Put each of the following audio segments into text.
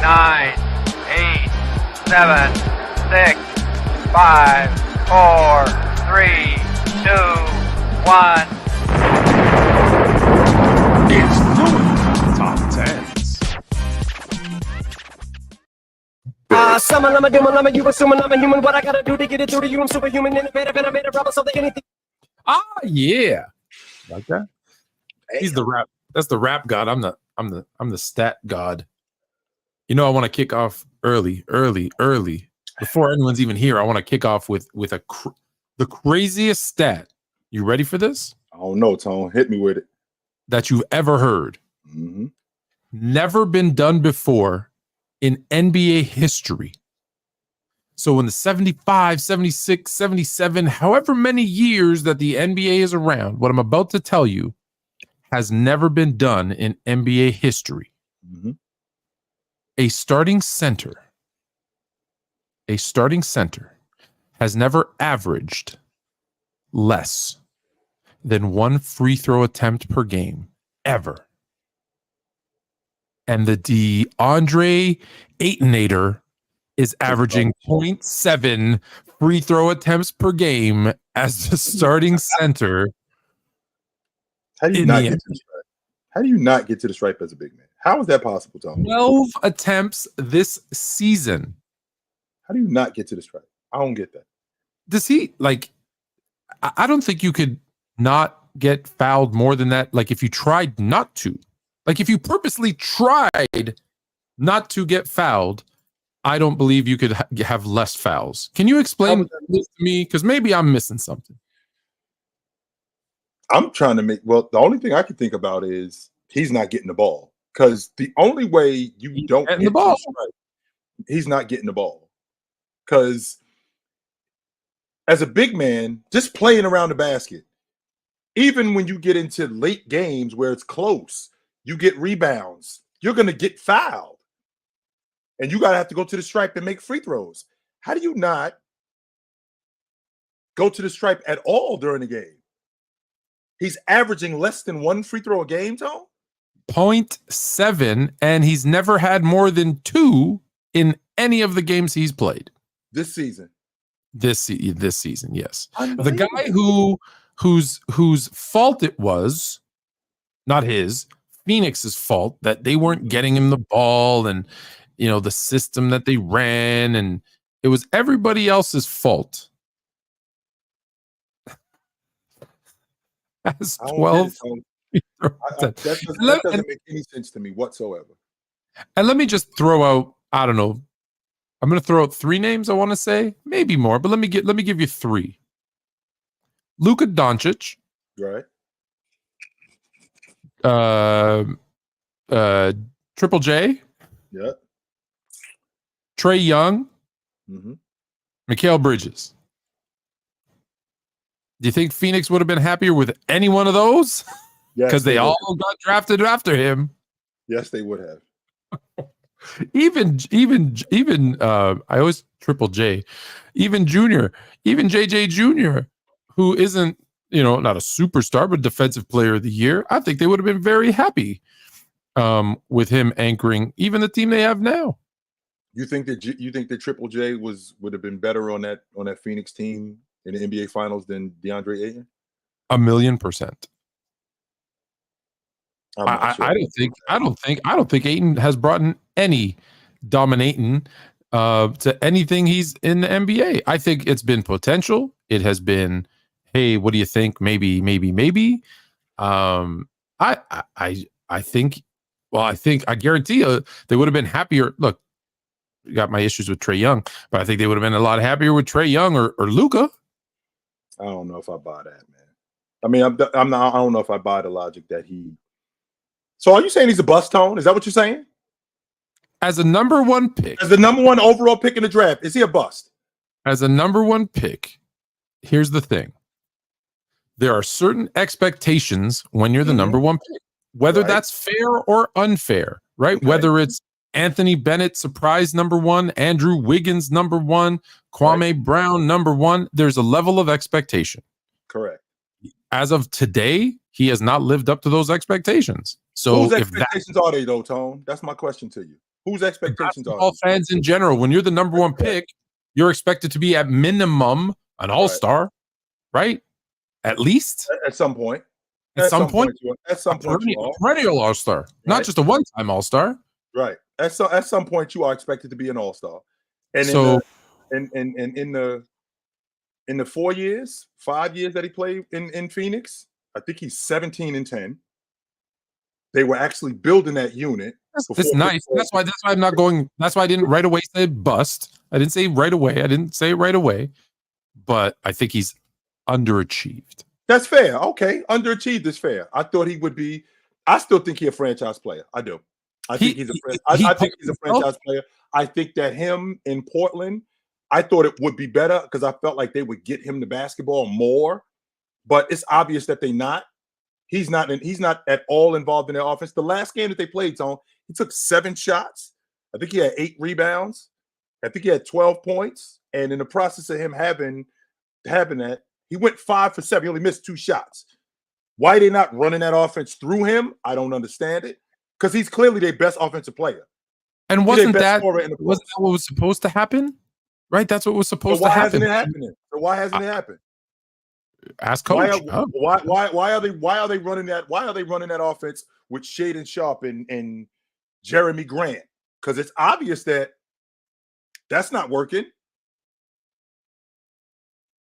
9, 8, 7, 6, 5, 4, 3, 2, 1. It's Fluent Top 10s. Summon, I'm a demon, I'm a you assuming I'm a human. What I gotta do to get it through to you? I'm superhuman, innovative, rebel, something, anything. Yeah. Like that? He's the rap. That's the rap god. I'm the stat god. You know, I want to kick off early. Before anyone's even here, I want to kick off with the craziest stat. You ready for this? I don't know, Tone. Hit me with it. That you've ever heard. Mm-hmm. Never been done before in NBA history. So in the 75, 76, 77, however many years that the NBA is around, what I'm about to tell you has never been done in NBA history. Mm-hmm. A starting center has never averaged less than one free throw attempt per game, ever. And the Deandre Aytonator is averaging 0.7 free throw attempts per game as the starting center. How do you not get to the stripe? How do you not get to the stripe as a big man? How is that possible, Tom? 12 attempts this season. How do you not get to the stripe? I don't get that. Does he, like, I don't think you could not get fouled more than that. Like, if you tried not to, like, if you purposely tried not to get fouled, I don't believe you could have less fouls. Can you explain this to me? Because maybe I'm missing something. I'm trying to the only thing I can think about is he's not getting the ball. Because the only way you don't get the ball, he's not getting the ball. Because as a big man, just playing around the basket, even when you get into late games where it's close, you get rebounds, you're going to get fouled. And you got to have to go to the stripe and make free throws. How do you not go to the stripe at all during the game? He's averaging less than one free throw a game, Tom? 0.7, and he's never had more than 2 in any of the games he's played. This season. This season, yes. The guy whose fault it was, not his, Phoenix's fault, that they weren't getting him the ball, and you know, the system that they ran, and it was everybody else's fault. That's 12. That doesn't make any sense to me whatsoever. And let me just throw out, I don't know, I'm going to throw out 3 names, I want to say, maybe more, but let me give you 3. Luka Doncic. Right. Triple J. Yeah. Trae Young. Mm-hmm. Mikal Bridges. Do you think Phoenix would have been happier with any one of those? Yes, because they all got drafted after him. Yes, they would have. even I always Triple J, even JJ Jr., who isn't, you know, not a superstar but defensive player of the year. I think they would have been very happy with him anchoring even the team they have now. You think that Triple J would have been better on that Phoenix team in the NBA Finals than Deandre Ayton? 1,000,000%. I don't think Ayton has brought in any dominating to anything he's in the NBA. I think it's been potential. It has been, hey, what do you think? Maybe. I guarantee you they would have been happier. Look, got my issues with Trae Young, but I think they would have been a lot happier with Trae Young or Luka. I don't know if I buy that, man. I mean, I don't know if I buy the logic that he. So are you saying he's a bust, Tone? Is that what you're saying? As a number 1 pick, as the number 1 overall pick in the draft, is he a bust? As a number 1 pick, here's the thing: there are certain expectations when you're the number 1 pick, whether that's fair or unfair, right? Okay. Whether it's Anthony Bennett, surprise number 1, Andrew Wiggins number 1, Kwame Brown number 1. There's a level of expectation. Correct. As of today, he has not lived up to those expectations. So whose expectations are they, though, Tone? That's my question to you. Whose expectations are all fans in general? When you're the number one pick, you're expected to be at minimum an all-star, right? At least at some point. At some point, you are. Perennial all-star, right? Not just a one-time all-star. Right. At some point, you are expected to be an all-star. And so, in the 5 years that he played in Phoenix, I think he's 17-10. They were actually building that unit. That's nice. That's why I'm not going. That's why I didn't right away say bust. I didn't say right away. I didn't say it right away. But I think he's underachieved. That's fair. Okay, underachieved is fair. I thought he would be. I still think he's a franchise player. I do. I think he's a franchise player. I think that him in Portland, I thought it would be better because I felt like they would get him the basketball more. But it's obvious that they're not. He's not at all involved in their offense. The last game that they played, Tom, he took 7 shots. I think he had 8 rebounds. I think he had 12 points. And in the process of him having that, he went 5 for 7. He only missed 2 shots. Why are they not running that offense through him? I don't understand it. Because he's clearly their best offensive player. And wasn't that what was supposed to happen? Right? That's what was supposed to happen. Why hasn't it happened? Ask coach. Why are they running that? Why are they running that offense with Shaedon Sharpe and Jeremy Grant? Because it's obvious that that's not working.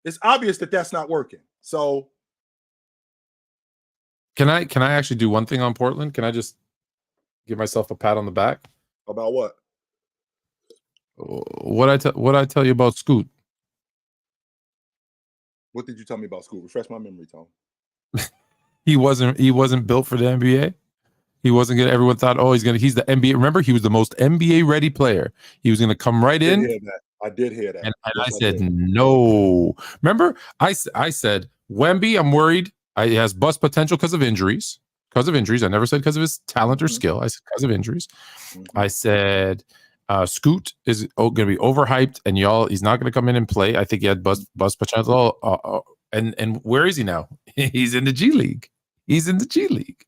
It's obvious that that's not working. So, can I actually do one thing on Portland? Can I just give myself a pat on the back? About what? What I tell you about Scoot? What did you tell me about Scoot? Refresh my memory, Tom. He wasn't built for the NBA. He wasn't gonna. Everyone thought, oh, he's the NBA. Remember, he was the most NBA ready player. He was gonna come right in. I did hear that. And I said no. Remember, I said Wemby, I'm worried. He has bust potential because of injuries. I never said because of his talent or skill. I said because of injuries. I said Scoot is going to be overhyped, and he's not going to come in and play. I think he had bust potential. And where is he now? He's in the G League. He's in the G League.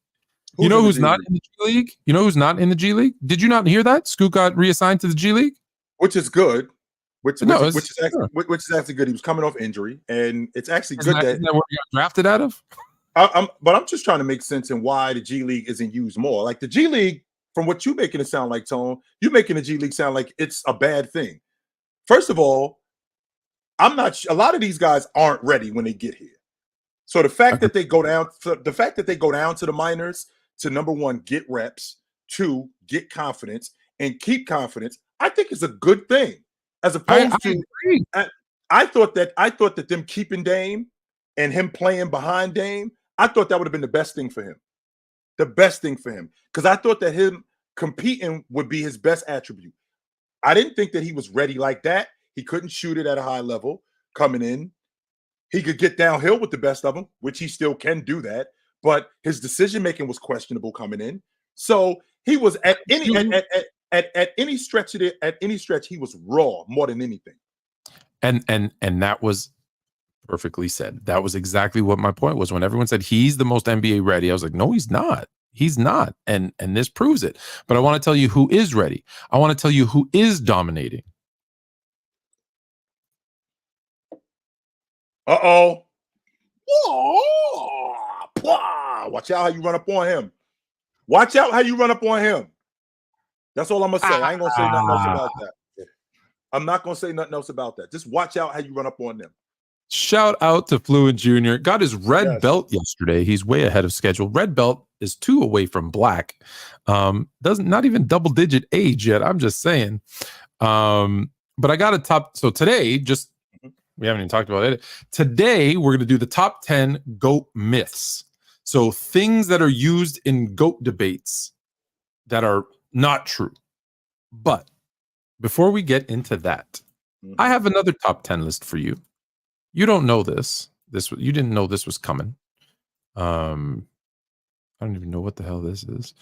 You know who's not in the G League? You know who's not in the G League? Did you not hear that? Scoot got reassigned to the G League, which is good. Which is actually good. He was coming off injury, and it's actually good that where he got drafted out of. But I'm just trying to make sense in why the G League isn't used more. Like the G League, from what you're making it sound like, Tone, you're making the G League sound like it's a bad thing. First of all, I'm not. A lot of these guys aren't ready when they get here. So the fact that they go down, to the minors to, number one, get reps, 2, get confidence, and keep confidence, I think is a good thing. As opposed I thought that them keeping Dame and him playing behind Dame, I thought that would have been the best thing for him. The best thing for him. Because I thought that him competing would be his best attribute. I didn't think that he was ready like that. He couldn't shoot it at a high level coming in. He could get downhill with the best of them, which he still can do that. But his decision-making was questionable coming in. So he was at any stretch, he was raw more than anything. And that was perfectly said. That was exactly what my point was. When everyone said he's the most NBA ready, I was like, no, he's not. He's not. And this proves it. But I want to tell you who is ready. I want to tell you who is dominating. Uh-oh. Watch out how you run up on him. Watch out how you run up on him. That's all I'm going to say. I ain't going to say nothing else about that. I'm not going to say nothing else about that. Just watch out how you run up on them. Shout out to Fluent Jr. Got his red belt yesterday. He's way ahead of schedule. Red belt is 2 away from black. Not even double digit age yet. I'm just saying. But I got a top. So today, we haven't even talked about it. Today, we're going to do the top 10 GOAT myths. So things that are used in GOAT debates that are not true. But before we get into that, I have another top 10 list for you. You don't know this. You didn't know this was coming. I don't even know what the hell this is.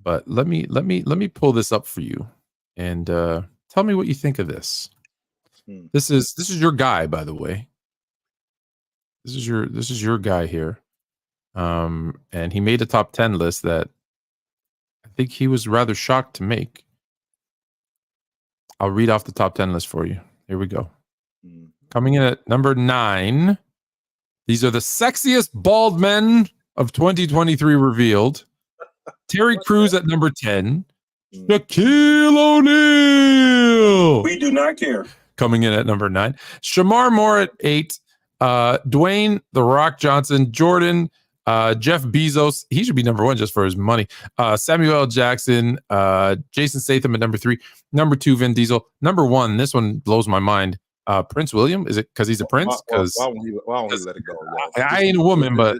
But let me pull this up for you and tell me what you think of this. This is your guy, by the way. This is your guy here. And he made a top 10 list that I think he was rather shocked to make. I'll read off the top 10 list for you. Here we go. Mm. Coming in at number 9. These are the sexiest bald men of 2023 revealed. Terry Crews at number 10. Shaquille O'Neal. We do not care. Coming in at number 9. Shamar Moore at 8. Dwayne The Rock Johnson. Jordan. Jeff Bezos. He should be number 1 just for his money. Samuel L. Jackson. Jason Statham at number 3. Number 2, Vin Diesel. Number 1, this one blows my mind. Prince William. Is it because he's a prince? Because why won't he let it go? I ain't a woman, but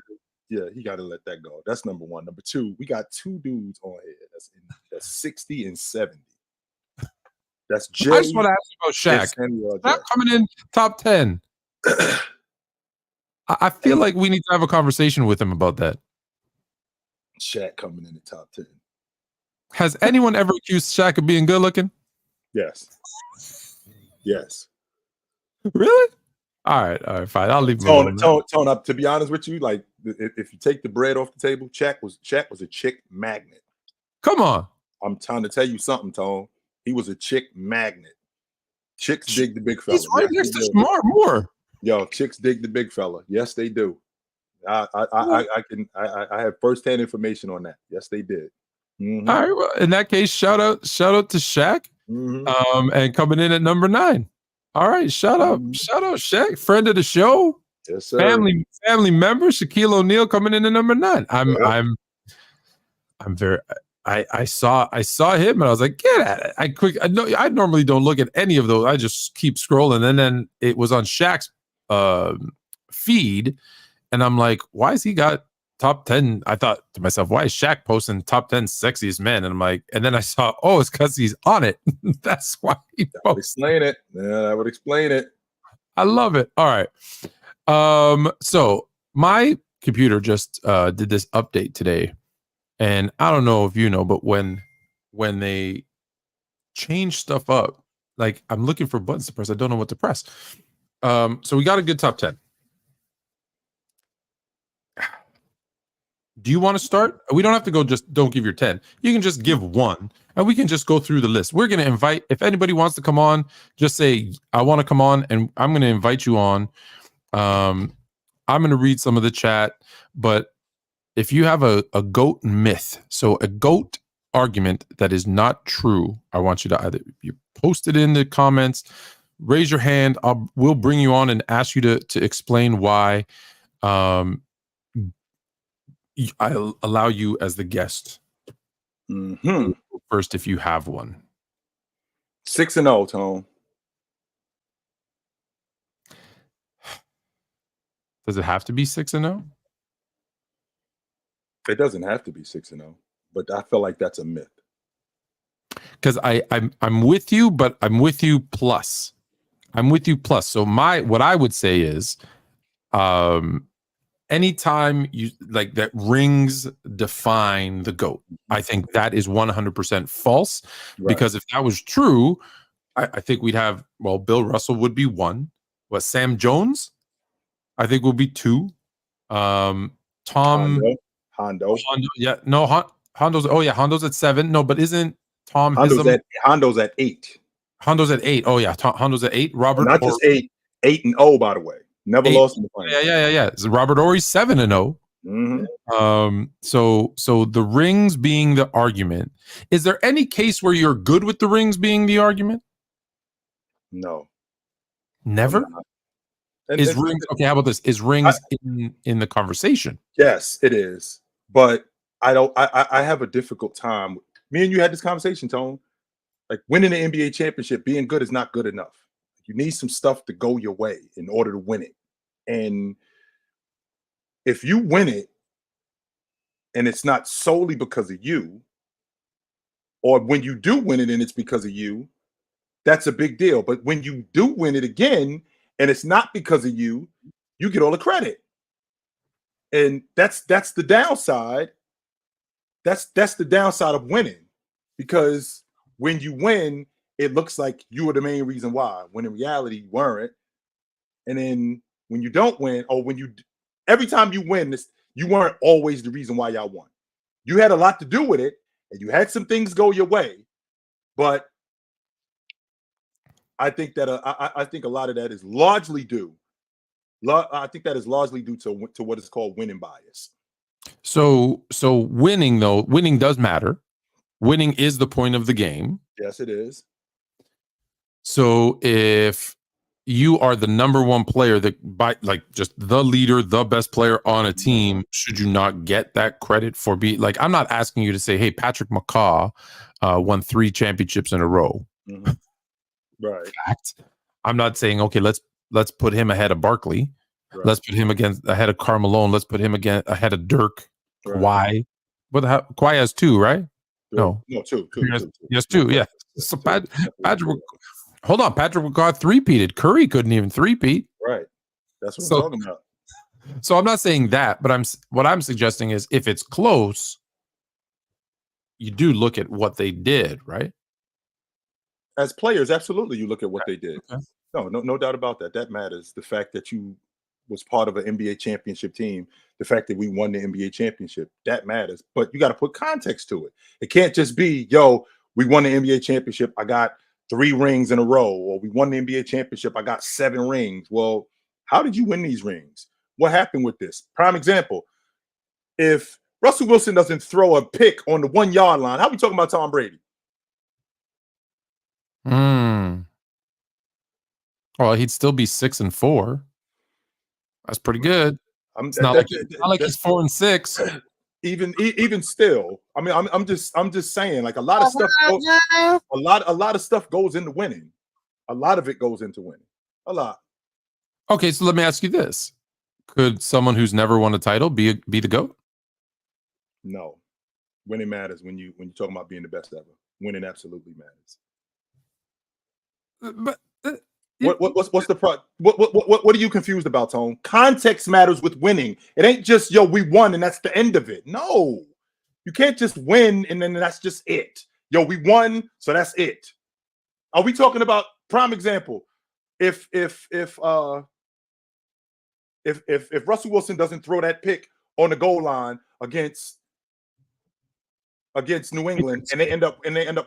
yeah, he got to let that go. That's number 1. Number 2, we got 2 dudes on here that's 60 and 70. That's Jay. I just want to ask you about Shaq. Not coming in top 10. I feel like we need to have a conversation with him about that. Shaq coming in the top 10. Has anyone ever accused Shaq of being good looking? Yes. Yes. Really? All right, fine. I'll leave him Tone up. To be honest with you, like if you take the bread off the table, Shaq was a chick magnet. Come on. I'm trying to tell you something, Tone. He was a chick magnet. Chicks dig the big fella. He's right next to Smart Moore. Yo, chicks dig the big fella. Yes, they do. I have firsthand information on that. Yes, they did. Mm-hmm. All right. Well, in that case, shout out to Shaq. Mm-hmm. And coming in at number 9. All right, shout out Shaq, friend of the show. Yes, sir. Family member Shaquille O'Neal coming in at number 9. I'm very. I saw him and I was like, get at it. I normally don't look at any of those. I just keep scrolling, and then it was on Shaq's feed, and I'm like, why has he got top 10? I thought to myself, why is Shaq posting top 10 sexiest men? And I'm like, and then I saw, oh, it's because he's on it. That's why he posts. That would explain it. Yeah, that would explain it. I love it. All right. So my computer just did this update today, and I don't know if you know, but when they change stuff up, like I'm looking for buttons to press, I don't know what to press. So we got a good top 10. Do you want to start? We don't have to go, just don't give your 10. You can just give 1 and we can just go through the list. We're going to invite, if anybody wants to come on, just say, I want to come on, and I'm going to invite you on. I'm going to read some of the chat, but if you have a GOAT myth, so a GOAT argument that is not true, I want you to either you post it in the comments, raise your hand. We'll bring you on and ask you to explain why. I'll allow you as the guest. Mm-hmm. First, if you have one. 6-0, Tone. Does it have to be 6-0? It doesn't have to be 6-0, but I feel like that's a myth. Because I'm with you, but I'm with you plus. I'm with you plus. So what I would say is, anytime you like that rings define the GOAT, I think that is 100% false. Right. Because if that was true, I think we'd have, well, Bill Russell would be 1. What, Sam Jones? I think will be 2. Tom Hondo. Yeah, no, Hondo's. Oh yeah, Hondo's at 7. No, but isn't Tom Hondo's at 8. Hondo's at 8. Oh yeah, Hondo's at 8. Robert, not just 8, 8-0, by the way. Never 8. Lost in the final. Yeah. Robert Ory's 7-0. Mm-hmm. So the rings being the argument. Is there any case where you're good with the rings being the argument? No. Never? Is rings okay? How about this? Is rings in the conversation? Yes, it is. But I have a difficult time. Me and you had this conversation, Tone. Like winning the NBA championship, being good is not good enough. You need some stuff to go your way in order to win it. And if you win it and it's not solely because of you, or when you do win it and it's because of you, that's a big deal. But when you do win it again and it's not because of you, you get all the credit. And that's the downside. That's the downside of winning, because when you win, it looks like you were the main reason why, when in reality you weren't. And then when you don't win, or every time you win, you weren't always the reason why y'all won. You had a lot to do with it, and you had some things go your way, but I think that I think a lot of that is largely due. I think that is largely due to what is called winning bias. So winning does matter. Winning is the point of the game. Yes, it is. So if you are the number one player just the leader, the best player on a team, should you not get that credit for being like, I'm not asking you to say, hey, Patrick McCaw won 3 championships in a row. Mm-hmm. Right. Fact. I'm not saying, okay, let's put him ahead of Barkley. Right. Let's put him ahead of Carmelo. Let's put him ahead of Dirk. Right. Kawhi. Kawhi has 2, right? No, 2. Yes, 2. Yeah. So Patrick. Hold on, Patrick McCaw 3-peated. Curry couldn't even 3-peat. Right. That's what I'm talking about. So I'm not saying that, but what I'm suggesting is if it's close, you do look at what they did, right? As players, absolutely, you look at what they did. Okay. No doubt about that. That matters. The fact that you was part of an NBA championship team, the fact that we won the NBA championship, that matters. But you got to put context to it. It can't just be, yo, we won the NBA championship, I got 3 rings in a row, or we won the NBA championship, I got 7 rings. Well, how did you win these rings? What happened with this? Prime example, if Russell Wilson doesn't throw a pick on the 1-yard line, how are we talking about Tom Brady? Well, he'd still be 6-4. That's pretty good. It's not like he's 4-6. Even still, I mean, I'm just saying, like a lot of stuff. A lot of stuff goes into winning. A lot of it goes into winning. A lot. Okay, so let me ask you this: could someone who's never won a title be the GOAT? No, winning matters when you're talking about being the best ever. Winning absolutely matters. But what's the problem? What are you confused about, Tone? Context matters with winning. It ain't just, yo, we won and that's the end of it. No, you can't just win and then that's just it. Yo, we won, so that's it. Are we talking about, prime example? If Russell Wilson doesn't throw that pick on the goal line against New England and they end up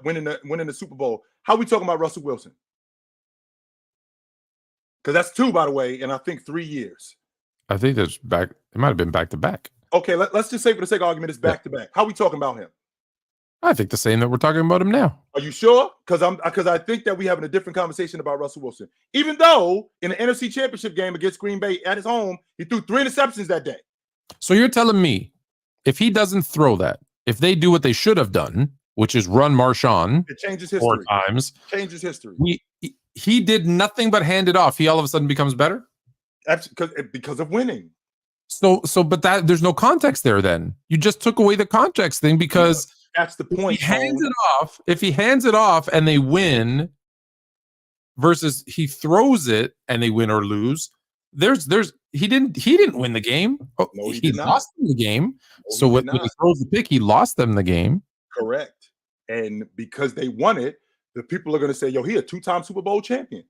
winning the Super Bowl, how are we talking about Russell Wilson? Because that's 2, by the way, in I think 3 years. I think that's back. It might have been back to back. Okay, let's just say for the sake of argument, it's back to back. How are we talking about him? I think the same that we're talking about him now. Are you sure? Because I think that we're having a different conversation about Russell Wilson. Even though in the NFC Championship game against Green Bay at his home, he threw 3 interceptions that day. So you're telling me if he doesn't throw that, if they do what they should have done, which is run Marshawn, it changes history. 4 times. Changes history. He did nothing but hand it off. He all of a sudden becomes better? That's because of winning. So but there's no context there then. You just took away the context thing because that's the point. If he hands it off and they win versus he throws it and they win or lose, he didn't win the game. No, he lost them the game. No, so when he throws the pick, he lost them the game. Correct. And because they won it, the people are going to say, yo, he a 2-time Super Bowl champion.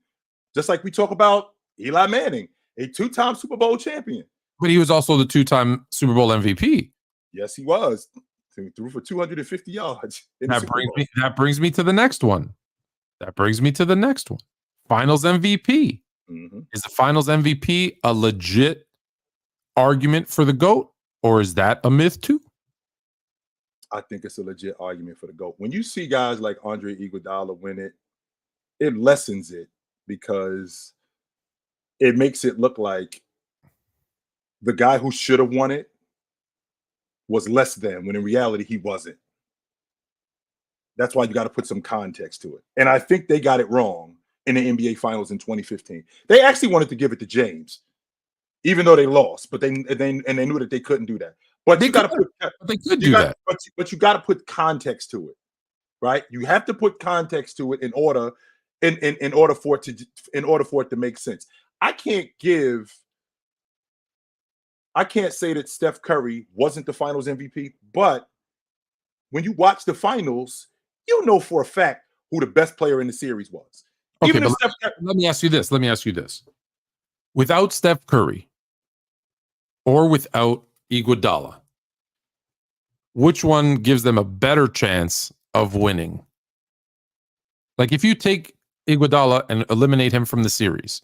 Just like we talk about Eli Manning, a 2-time Super Bowl champion. But he was also the 2-time Super Bowl MVP. Yes, he was. He threw for 250 yards. That brings me to the next one. Finals MVP. Mm-hmm. Is the Finals MVP a legit argument for the GOAT, or is that a myth too? I think it's a legit argument for the GOAT. When you see guys like Andre Iguodala win it, it lessens it because it makes it look like the guy who should have won it was less than, when in reality he wasn't. That's why you got to put some context to it. And I think they got it wrong in the NBA Finals in 2015. They actually wanted to give it to James, even though they lost, but they knew that they couldn't do that. But you got to put But you got to put context to it, right? You have to put context to it in order for it to make sense. I can't say that Steph Curry wasn't the Finals MVP, but when you watch the finals, you know for a fact who the best player in the series was. Okay, let me ask you this. Without Steph Curry or without Iguodala, which one gives them a better chance of winning? Like if you take Iguodala and eliminate him from the series,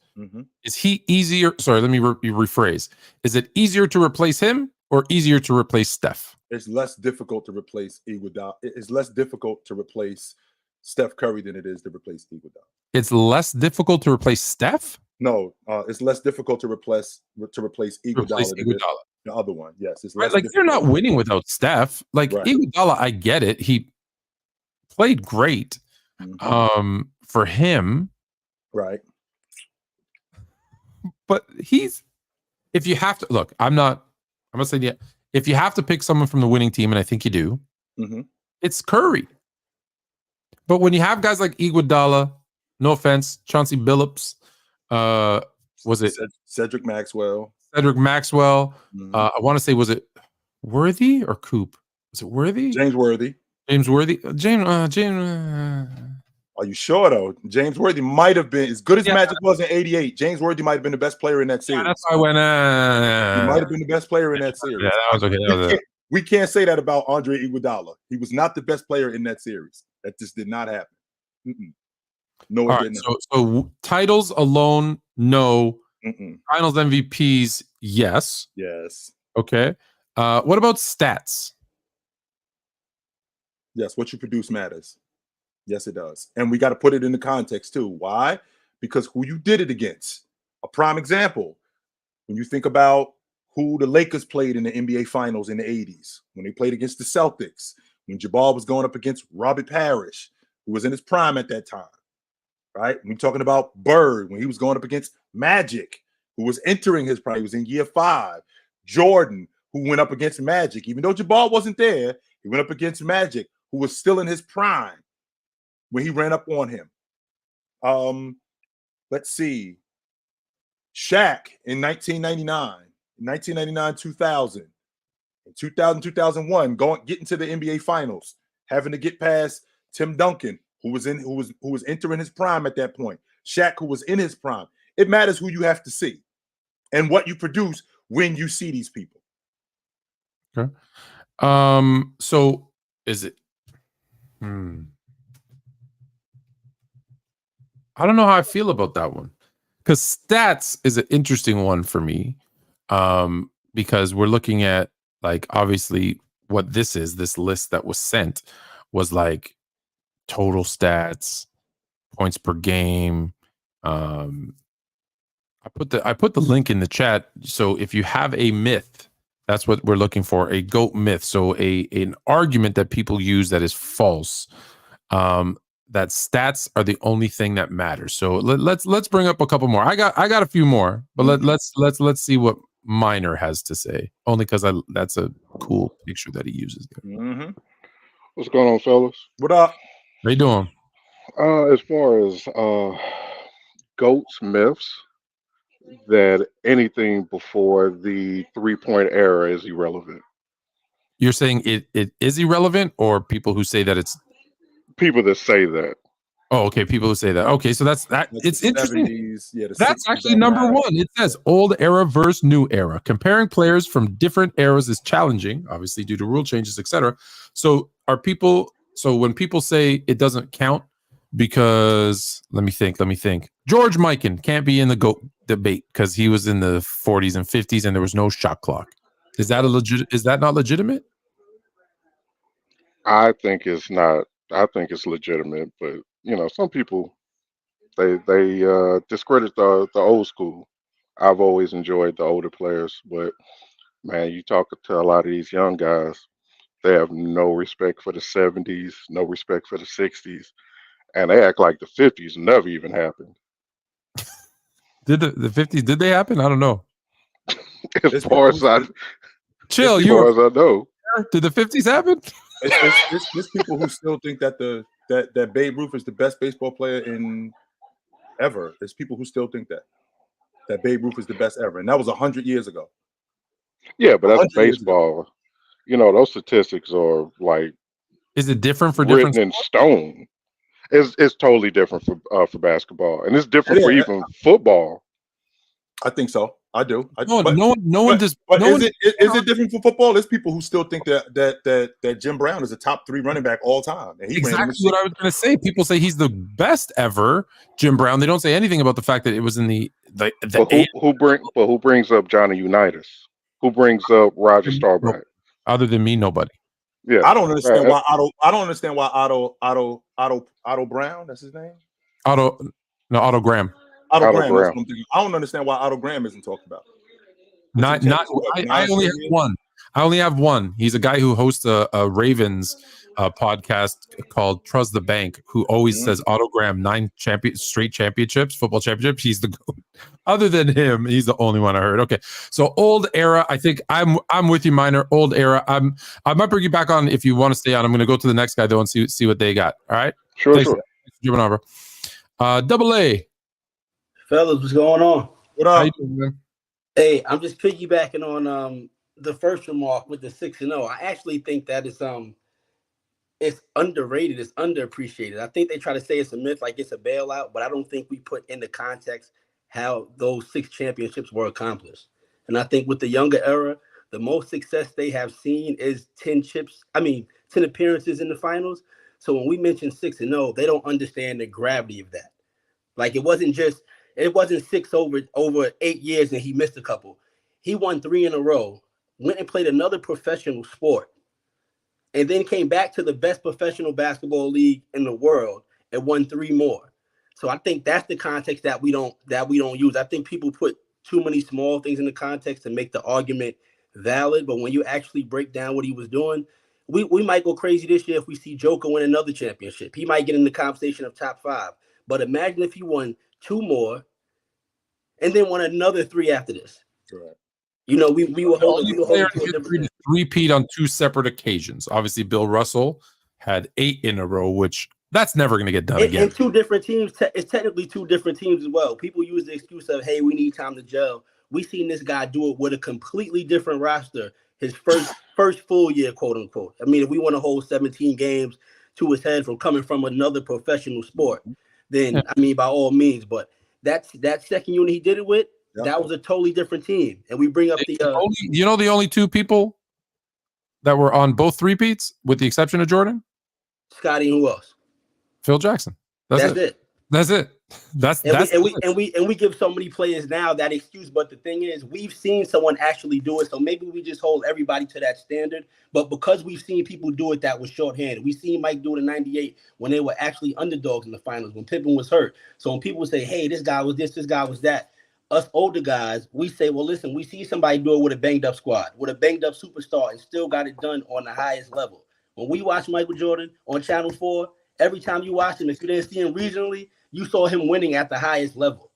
is he easier? Sorry, let me rephrase. Is it easier to replace him or easier to replace Steph? It's less difficult to replace Iguodala. It's less difficult to replace Steph Curry than it is to replace Iguodala. It's less difficult to replace Steph? No, it's less difficult to replace Iguodala than the other one. Yes, it's less. Right, like you're not winning without Steph. Like Iguodala, I get it. He played great. For him, right? But if you have to look, I'm gonna say yeah. If you have to pick someone from the winning team, and I think you do, it's Curry. But when you have guys like Iguodala, no offense, Chauncey Billups, was it Cedric Maxwell? Cedric Maxwell. I want to say, was it Worthy or Coop? Was it Worthy? James Worthy. Are you sure though? James Worthy might have been as good as Magic was in '88. James Worthy might have been the best player in that series. That's why I went. He might have been the best player in that series. Yeah, that was okay. We can't say that about Andre Iguodala. He was not the best player in that series. That just did not happen. No, it didn't. So titles alone, no. Finals MVPs, yes. Yes. Okay. What about stats? Yes, what you produce matters. Yes, it does. And we got to put it in the context too. Why? Because who you did it against. A prime example, when you think about who the Lakers played in the NBA Finals in the 80s, when they played against the Celtics, when Jabbar was going up against Robert Parrish, who was in his prime at that time, right? We're talking about Bird, when he was going up against Magic, who was entering his prime. He was in year 5. Jordan, who went up against Magic. Even though Jabbar wasn't there, he went up against Magic, who was still in his prime when he ran up on him. Let's see. Shaq in 1999, 2000, in 2000, 2001, getting to the NBA Finals, having to get past Tim Duncan, who was entering his prime at that point. Shaq, who was in his prime. It matters who you have to see and what you produce when you see these people. Okay. So is it? I don't know how I feel about that one, because stats is an interesting one for me, because we're looking at, like, obviously what this list that was sent was like total stats, points per game. I put the link in the chat. So if you have a myth, that's what we're looking for, a GOAT myth. So an argument that people use that is false. That stats are the only thing that matters. So let's bring up a couple more. I got a few more, but let's see what Miner has to say. Only because that's a cool picture that he uses there. What's going on, fellas? What up? How you doing? As far as GOATs myths, that anything before the 3-point era is irrelevant. You're saying it is irrelevant, or people who say that it's people that say that? Oh, okay. People who say that. Okay, so that's it's interesting. 70s, yeah, that's actually number one. It says old era versus new era. Comparing players from different eras is challenging, obviously due to rule changes, etc. So when people say it doesn't count, because let me think. George Mikan can't be in the GOAT debate because he was in the 40s and 50s and there was no shot clock. Is that not legitimate? I think it's not. I think it's legitimate, but some people they discredit the old school. I've always enjoyed the older players, but man, you talk to a lot of these young guys, they have no respect for the 70s, no respect for the 60s, and they act like the 50s never even happened. Did the 50s? Did they happen? I don't know. As far as I know, did the 50s happen? It's people who still think that that Babe Ruth is the best baseball player in ever. There's people who still think that Babe Ruth is the best ever, and that was 100 years ago. Yeah, but that's baseball. Those statistics are like. Is it different for written different in stone? It's totally different for basketball, and it's different for even football. I think so. I do. No one just. But no is it different for football? There's people who still think that Jim Brown is a top 3 running back all time, and he exactly ran what I was going to say. People say he's the best ever, Jim Brown. They don't say anything about the fact that it was in the. Who brings up Johnny Unitas? Who brings up Roger Staubach? Other than me, nobody. Yeah, I don't understand why Otto Brown. That's his name. Otto Graham. Otto Graham. I don't understand why Otto Graham isn't talked about. I only have one. I only have one. He's a guy who hosts a Ravens podcast called Trust the Bank, who always says Otto Graham 9 straight championships, football championships. He's the GOAT. Other than him, he's the only one I heard. Okay, so old era. I think I'm with you, Minor. Old era. I might bring you back on if you want to stay on. I'm going to go to the next guy though and see what they got. All right. Sure. Thanks for jumping over. Double A. Fellas, what's going on? What up? How you doing, man? Hey, I'm just piggybacking on the first remark with the 6-0. I actually think that it's underrated, it's underappreciated. I think they try to say it's a myth, like it's a bailout, but I don't think we put into context how those 6 championships were accomplished. And I think with the younger era, the most success they have seen is 10 appearances in the finals. So when we mention 6-0, they don't understand the gravity of that. Like it wasn't 6 over 8 years and he missed a couple. He won 3 in a row, went and played another professional sport, and then came back to the best professional basketball league in the world and won 3 more. So I think that's the context that we don't use. I think people put too many small things in the context to make the argument valid. But when you actually break down what he was doing, we might go crazy this year if we see Joker win another championship. He might get in the conversation of top 5. But imagine if he won 2 more and then won another 3 after this. Right. You know, we were holding to repeat on 2 separate occasions. Obviously, Bill Russell had 8 in a row, which that's never going to get done again. And 2 different teams. It's technically 2 different teams as well. People use the excuse of, hey, we need time to gel. We seen this guy do it with a completely different roster. His first full year, quote unquote. I mean, if we want to hold 17 games to his head from coming from another professional sport, then I mean, by all means. But that second unit he did it with, that was a totally different team. And we bring up the only 2 people that were on both three-peats, with the exception of Jordan? Scotty and who else? Phil Jackson. That's it. That's it. We give so many players now that excuse, but the thing is, we've seen someone actually do it, so maybe we just hold everybody to that standard. But because we've seen people do it that was shorthanded, we seen Mike do it in '98 when they were actually underdogs in the finals when Pippen was hurt. So when people say, "Hey, this guy was this guy was that," us older guys, we say, "Well, listen, we see somebody do it with a banged up squad, with a banged up superstar, and still got it done on the highest level." When we watch Michael Jordan on Channel 4, every time you watch him, if you didn't see him regionally, you saw him winning at the highest level.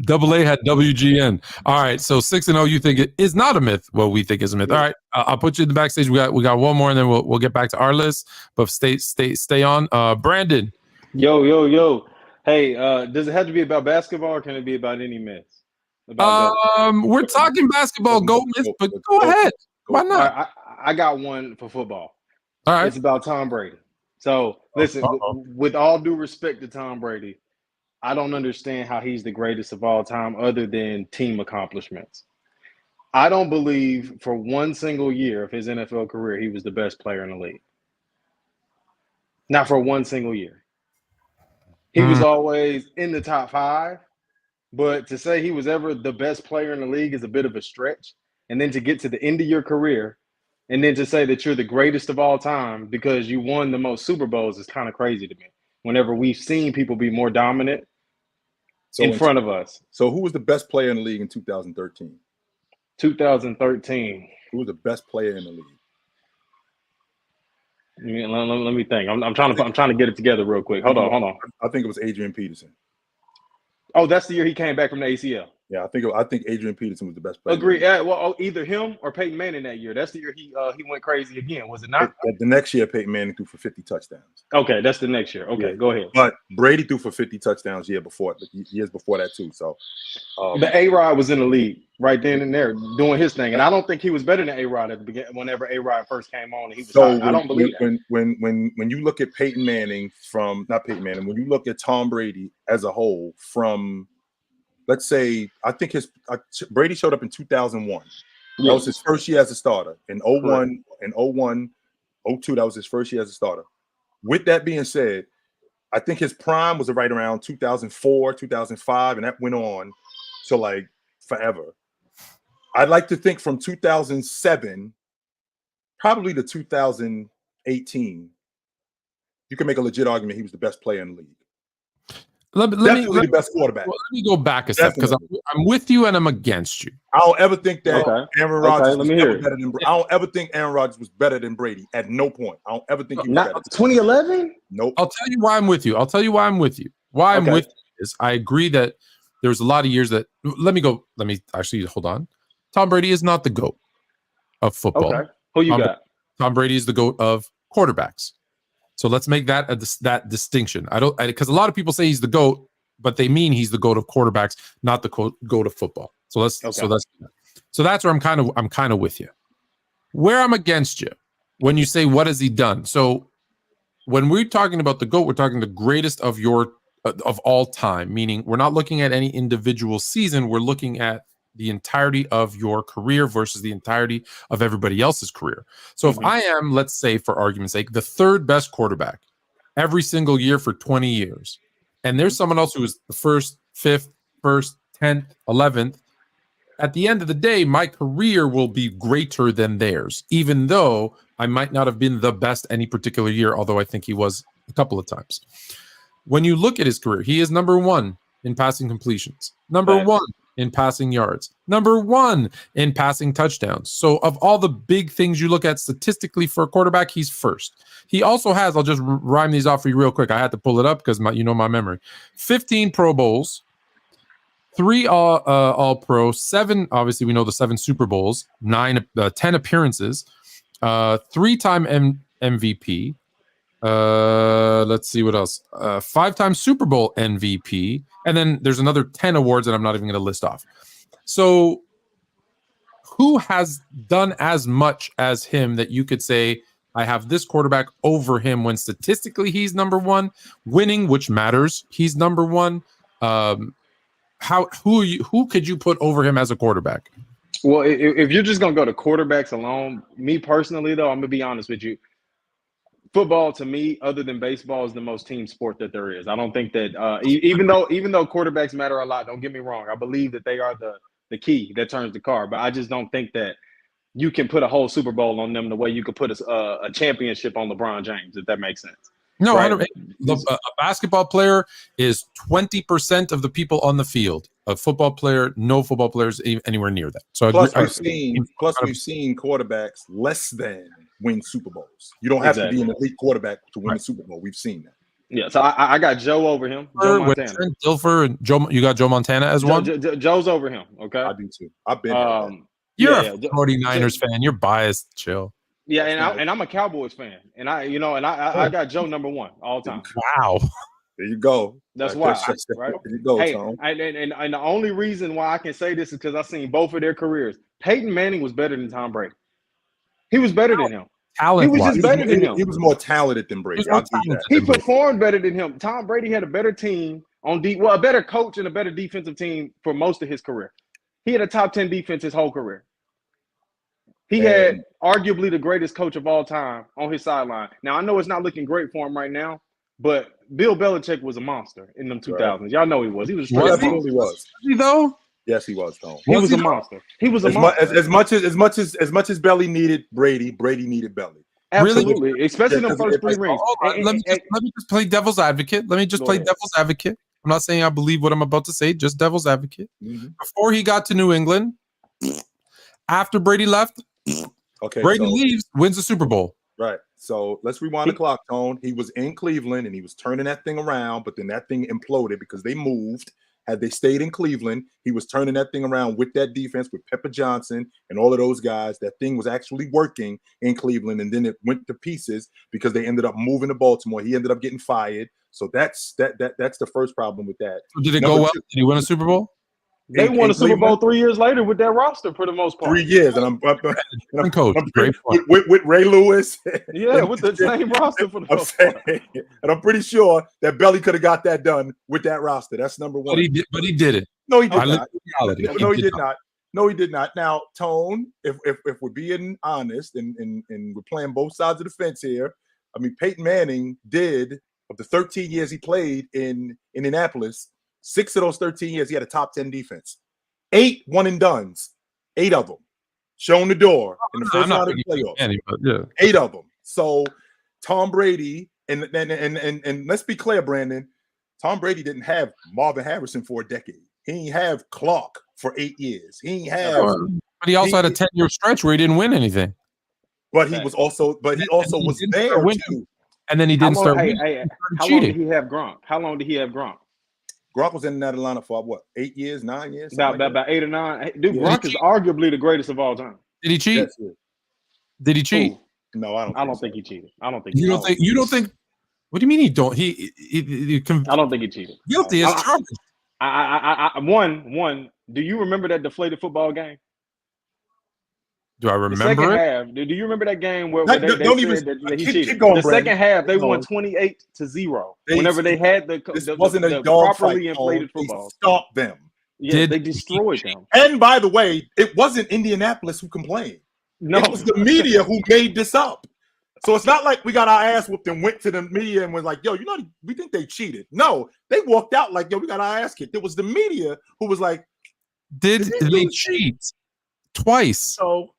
Double A had WGN. All right, so 6-0, you think it is not a myth? Well, we think is a myth. All right, I'll put you in the backstage. We got one more, and then we'll get back to our list. But stay on. Brandon. Yo. Hey, does it have to be about basketball, or can it be about any myths? We're talking basketball. Go myth, but go ahead. Why not? I got one for football. All right, it's about Tom Brady. So listen, with all due respect to Tom Brady, I don't understand how he's the greatest of all time other than team accomplishments. I don't believe for one single year of his NFL career he was the best player in the league. Not for one single year. He was always in the top 5, but to say he was ever the best player in the league is a bit of a stretch. And then to get to the end of your career and then to say that you're the greatest of all time because you won the most Super Bowls is kind of crazy to me. Whenever we've seen people be more dominant in front of us. So who was the best player in the league in 2013? 2013. Who was the best player in the league? Let me think. I'm trying to get it together real quick. Hold on. I think it was Adrian Peterson. Oh, that's the year he came back from the ACL. Yeah, I think Adrian Peterson was the best player. Agree. Well, either him or Peyton Manning that year. That's the year he went crazy again. Was it not? The next year, Peyton Manning threw for 50 touchdowns. Okay, that's the next year. Okay, Go ahead. But Brady threw for 50 touchdowns years before that too. So, the A-Rod was in the league right then and there doing his thing, and I don't think he was better than A-Rod at the beginning. Whenever A-Rod first came on, he was. So I don't believe that. When you look at Peyton Manning when you look at Tom Brady as a whole from let's say, I think Brady showed up in 2001. That Yes. was his first year as a starter. In 01, and 01, 02, that was his first year as a starter. With that being said, I think his prime was right around 2004, 2005, and that went on to like forever. I'd like to think from 2007, probably to 2018, you can make a legit argument he was the best player in the league. Definitely the best quarterback. Well, let me go back a step because I'm with you and I'm against you. I don't ever think that Aaron Rodgers was ever better than. I don't ever think Aaron Rodgers was better than Brady. At no point. I don't ever think he was better. 2011? Nope. I'll tell you why I'm with you. Why I'm with you is I agree that there's a lot of years that. Let me actually hold on. Tom Brady is not the GOAT of football. Okay. Who you got? Tom Brady is the GOAT of quarterbacks. So let's make that that distinction. Because a lot of people say he's the GOAT, but they mean he's the GOAT of quarterbacks, not the GOAT of football. So that's where I'm kind of with you. Where I'm against you, when you say what has he done? So when we're talking about the GOAT, we're talking the greatest of all time, meaning we're not looking at any individual season. We're looking at the entirety of your career versus the entirety of everybody else's career. So if I am, let's say for argument's sake, the third best quarterback every single year for 20 years, and there's someone else who is the first, fifth, 10th, 11th, at the end of the day, my career will be greater than theirs, even though I might not have been the best any particular year, although I think he was a couple of times. When you look at his career, he is number one in passing completions, number one in passing yards, number one in passing touchdowns. So of all the big things you look at statistically for a quarterback, he's first. He also has, I'll just rhyme these off for you real quick. I had to pull it up because my memory. 15 Pro Bowls, 3 All-Pro, 7, obviously we know the 7 Super Bowls, 10 appearances, 3-time MVP. Let's see what else. 5-time Super Bowl MVP, and then there's another 10 awards that I'm not even going to list off. So, who has done as much as him that you could say I have this quarterback over him when statistically he's number one, winning, which matters, he's number one. Who could you put over him as a quarterback? Well, if you're just gonna go to quarterbacks alone, me personally though, I'm gonna be honest with you. Football to me, other than baseball, is the most team sport that there is. I don't think that even though quarterbacks matter a lot, don't get me wrong. I believe that they are the key that turns the car, but I just don't think that you can put a whole Super Bowl on them the way you could put a championship on LeBron James, if that makes sense. No, right? A basketball player is 20% of the people on the field. A football player, no football players anywhere near that. So we've seen quarterbacks less than win Super Bowls. You don't have to be an elite quarterback to win a Super Bowl. We've seen that. Yeah, so I got Joe over him. Joe Montana. Trent Dilfer and Joe, you got Joe Montana as one? Joe's over him, okay? I do too. I've been You're a 49ers fan. You're biased. Chill. Yeah, and I'm a Cowboys fan. And I got Joe number one all time. Wow. There you go. That's why, right? There you go, hey, Tom. And the only reason why I can say this is because I've seen both of their careers. Peyton Manning was better than Tom Brady. He was better than him. Talent. He was just better than him. He was more talented than Brady. He performed better than him. Tom Brady had a better team a better coach and a better defensive team for most of his career. He had a top 10 defense his whole career. He had arguably the greatest coach of all time on his sideline. Now, I know it's not looking great for him right now, but Bill Belichick was a monster in them 2000s. Right. Y'all know he was. He was. He absolutely was. Though? Yes, he was. Tom. He was a monster. He was a monster. As much as Belly needed Brady, Brady needed Belly. Absolutely, really? Especially the first 3 rings. Let me just play devil's advocate. Devil's advocate. I'm not saying I believe what I'm about to say. Just devil's advocate. Mm-hmm. Before he got to New England, after Brady left, Brady leaves, wins the Super Bowl. Right. So let's rewind the clock, Tone. He was in Cleveland and he was turning that thing around, but then that thing imploded because they moved. Had they stayed in Cleveland, he was turning that thing around with that defense, with Pepper Johnson and all of those guys. That thing was actually working in Cleveland, and then it went to pieces because they ended up moving to Baltimore. He ended up getting fired. So that's the first problem with that. So did it go well? Did he win a Super Bowl? They won a Super Bowl 3 years later with that roster for the most part. 3 years, and I'm coach with Ray Lewis. Yeah, with the same roster for the most part. And I'm pretty sure that Belly could have got that done with that roster. That's number one. But he did it. No, he did I live not. in reality. No, he did not. No, he did not. Now, Tone, if we're being honest and we're playing both sides of the fence here, I mean, Peyton Manning did, of the 13 years he played in Indianapolis, 6 of those 13 years he had a top 10 defense. 8 one and dones. 8 of them. Shown the door in the first round of the playoffs. Manning, but yeah. 8 of them. So Tom Brady, and let's be clear, Brandon, Tom Brady didn't have Marvin Harrison for a decade. He didn't have Clark for 8 years. He didn't have. But he also had a 10-year stretch where he didn't win anything. But he also was there too. And then he didn't start winning. How long did he have Gronk? Gronk was in that Atlanta for what, 8 years, 9 years? About 8 or 9. Dude, Gronk is arguably the greatest of all time. Did he cheat? Did he cheat? Ooh. No, I don't think he cheated. I don't think you don't think what do you mean he don't? I don't think he cheated. Guilty as charged. One. Do you remember that deflated football game? Do I remember the second it? half? Do you remember that game where they said that he cheated? Keep going, the Brandon. Second half, they won 28-0. Whenever they had the properly inflated football, stop them. Yeah, they destroyed them. And by the way, it wasn't Indianapolis who complained. No, it was the media who made this up. So it's not like we got our ass whooped and went to the media and was like, yo, we think they cheated. No, they walked out like, yo, we got our ass kicked. It was the media who was like, did they cheat twice? So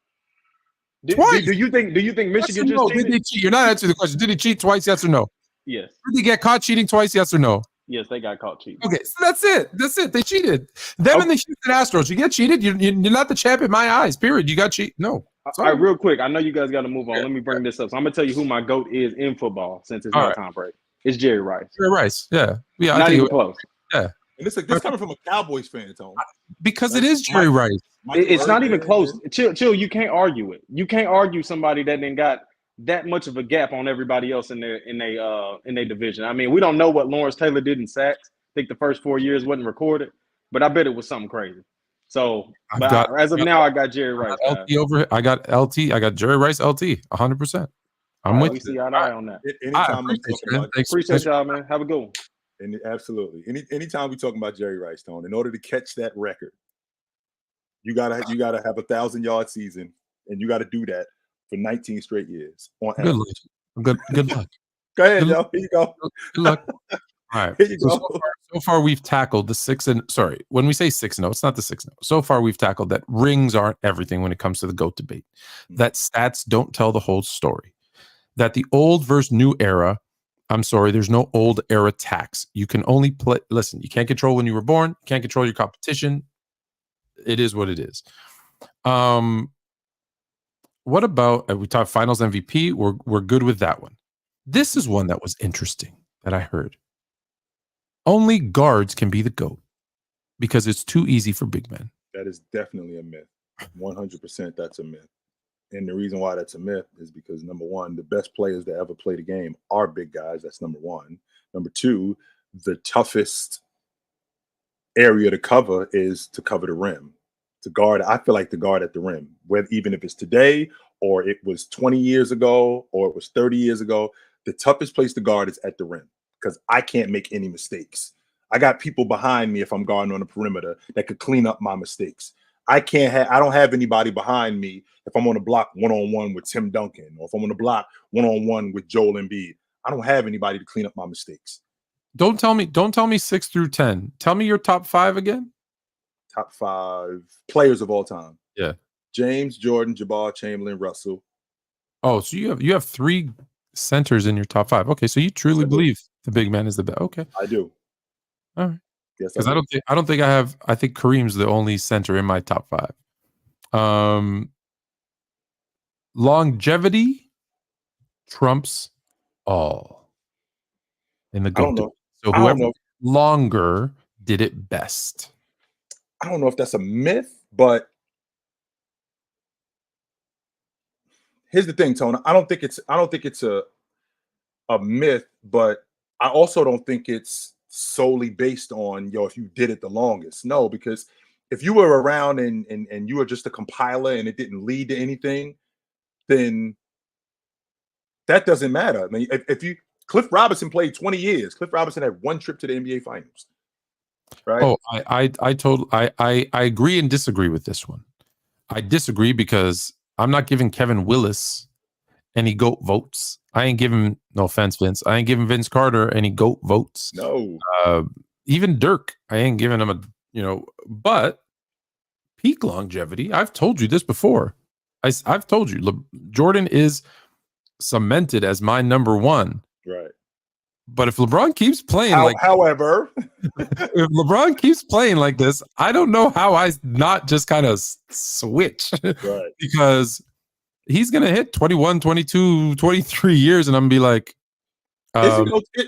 twice. Do you think Michigan just cheated? Did they cheat? You're not answering the question. Did he cheat twice? Yes or no? Yes. Did he get caught cheating twice? Yes or no? Yes, they got caught cheating. Okay, so that's it. They cheated. Them and the Houston Astros. You get cheated. You're not the champ in my eyes. Period. You got cheated. No. All right, real quick. I know you guys got to move on. Let me bring this up. So I'm gonna tell you who my GOAT is in football, since it's not Tom Brady. It's Jerry Rice. Jerry Rice. Yeah. Not even close. Yeah. And this coming from a Cowboys fan, Tom. Because it is Jerry Rice. It's not even close. Chill. You can't argue it. You can't argue somebody that then got that much of a gap on everybody else in their division. I mean, we don't know what Lawrence Taylor did in sacks. I think the first 4 years wasn't recorded, but I bet it was something crazy. So, as of now, I got Jerry Rice. LT over here. I got LT. I got Jerry Rice. LT. 100%. I'm with you. We see eye to eye on that. Anytime appreciate y'all, man. Have a good one. And absolutely. Anytime we talking about Jerry Rice, Tone, in order to catch that record, you gotta have a 1,000-yard season, and you got to do that for 19 straight years. Good luck. Go ahead, Joe. Here you go. Good luck. All right. Here you go. So far, we've tackled the when we say 6-0, it's not the 6-0. So far, we've tackled that rings aren't everything when it comes to the GOAT debate. That stats don't tell the whole story. That the old versus new era, I'm sorry, there's no old era tax. You can only play. Listen, you can't control when you were born. You can't control your competition. It is what it is. What about we talked Finals MVP? We're good with that one. This is one that was interesting that I heard. Only guards can be the GOAT because it's too easy for big men. That is definitely a myth. 100% that's a myth. And the reason why that's a myth is because, number one, the best players that ever played the game are big guys. That's number one. Number two, the toughest area to cover is to cover the rim. To guard, I feel like the guard at the rim, even if it's today or it was 20 years ago or it was 30 years ago, the toughest place to guard is at the rim because I can't make any mistakes. I got people behind me if I'm guarding on the perimeter that could clean up my mistakes. I don't have anybody behind me if I'm on a block one-on-one with Tim Duncan or if I'm on a block one-on-one with Joel Embiid. I don't have anybody to clean up my mistakes. Don't tell me 6 through 10. Tell me your top 5 again. Top 5 players of all time. Yeah. James, Jordan, Jabbar, Chamberlain, Russell. Oh, so you have 3 centers in your top 5. Okay, so you truly believe the big man is the best. Okay. I do. All right. Yes, because I don't think I have. I think Kareem's the only center in my top 5. Longevity trumps all in the GOAT. So whoever longer did it best. I don't know if that's a myth, but here's the thing, Tony. I don't think it's a myth, but I also don't think it's solely based on if you did it the longest. No, because if you were around and you were just a compiler and it didn't lead to anything, then that doesn't matter. I mean, Cliff Robinson played 20 years. Cliff Robinson had 1 trip to the NBA Finals. right? Oh, I agree and disagree with this one. I disagree because I'm not giving Kevin Willis any GOAT votes. I ain't giving, no offense, Vince, I ain't giving Vince Carter any GOAT votes. No. Even Dirk, I ain't giving him but peak longevity, I've told you this before. I've told you, Jordan is cemented as my number one. Right. But if LeBron keeps playing however, if LeBron keeps playing like this, I don't know how I not just kind of switch. Right. Because he's going to hit 21, 22, 23 years and I'm going to be like,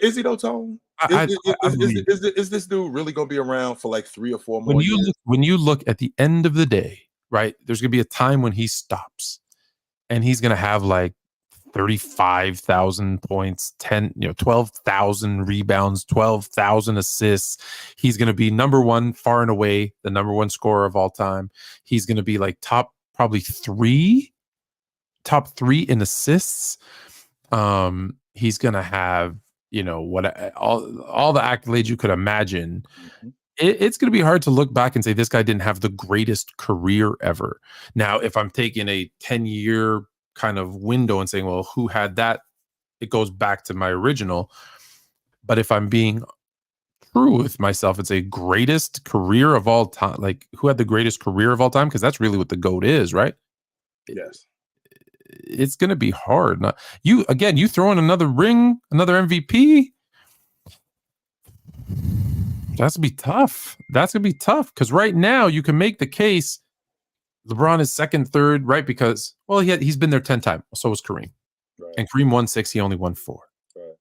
is he though, Tone? Is this dude really going to be around for like 3 or 4 more years? When you look at the end of the day, right, there's going to be a time when he stops and he's going to have like 35,000 points, 12,000 rebounds, 12,000 assists. He's going to be number one, far and away, the number one scorer of all time. He's going to be like top three in assists. He's going to have, all the accolades you could imagine. Mm-hmm. It's going to be hard to look back and say this guy didn't have the greatest career ever. Now, if I'm taking a 10-year kind of window and saying, well, who had that? It goes back to my original. But if I'm being true with myself and say greatest career of all time, like who had the greatest career of all time? Because that's really what the GOAT is, right? Yes. It's going to be hard. You throw in another ring, another MVP. That's going to be tough. That's going to be tough because right now you can make the case LeBron is second, third, right? Because, well, he's been there 10 times. So was Kareem. Right. And Kareem won 6. He only won 4. Right.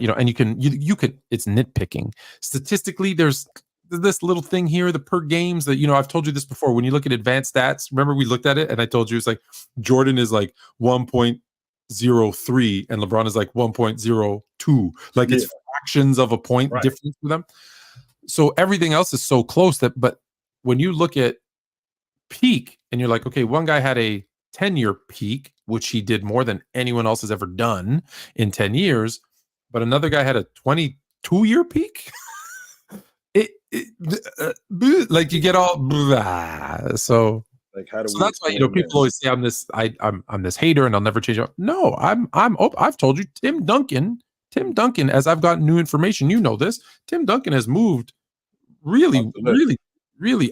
And you could, it's nitpicking. Statistically, there's this little thing here, the per games that, I've told you this before. When you look at advanced stats, remember we looked at it and I told you it's like Jordan is like 1.03 and LeBron is like 1.02. Like it's fractions of a point difference for them. So everything else is so close but when you look at peak and you're like, okay, one guy had a 10-year peak, which he did more than anyone else has ever done in 10 years, but another guy had a 22-year peak. Like you get all blah. So like how do so that's why people always say I'm this hater and I'll never change up. No, I've told you Tim Duncan, as I've gotten new information, this Tim Duncan has moved really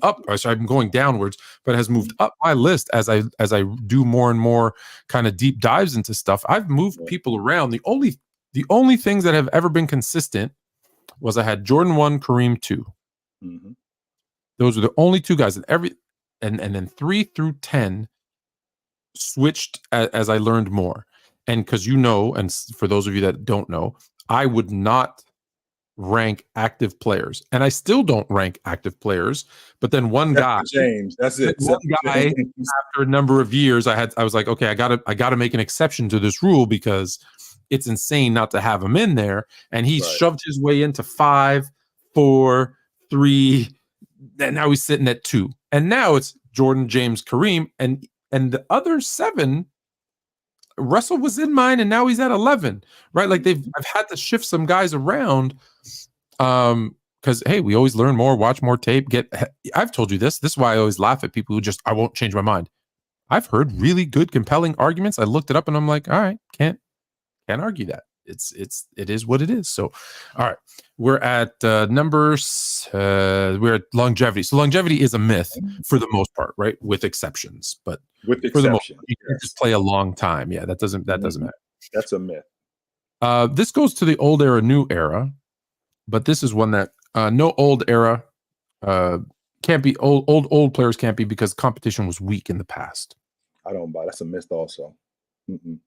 up. Sorry, I'm going downwards, but has moved up my list as I do more and more kind of deep dives into stuff. I've moved people around. The only things that have ever been consistent was I had Jordan 1, Kareem 2. Mm-hmm. Those are the only 2 guys, and then 3 through 10 switched as I learned more. And because and for those of you that don't know, I would not rank active players, and I still don't rank active players. But then one guy, James, that's it. One guy, after a number of years, I was like, okay, I gotta make an exception to this rule because it's insane not to have him in there. And he shoved his way into 5, 4, 3, and now he's sitting at 2. And now it's Jordan, James, Kareem, and the other 7. Russell was in mine, and now he's at 11. Right? Like I've had to shift some guys around. Because hey, we always learn more, watch more tape. I've told you this. This is why I always laugh at people who I won't change my mind. I've heard really good, compelling arguments. I looked it up, and I'm like, all right, can't argue that. It is what it is. So, all right, we're at numbers. We're at longevity. So longevity is a myth for the most part, right? With exceptions, but for the most part, you can just play a long time. Yeah, that doesn't matter. That's a myth. This goes to the old era, new era, but this is one that no old era can't be old players can't be because competition was weak in the past. I don't buy that's a myth also.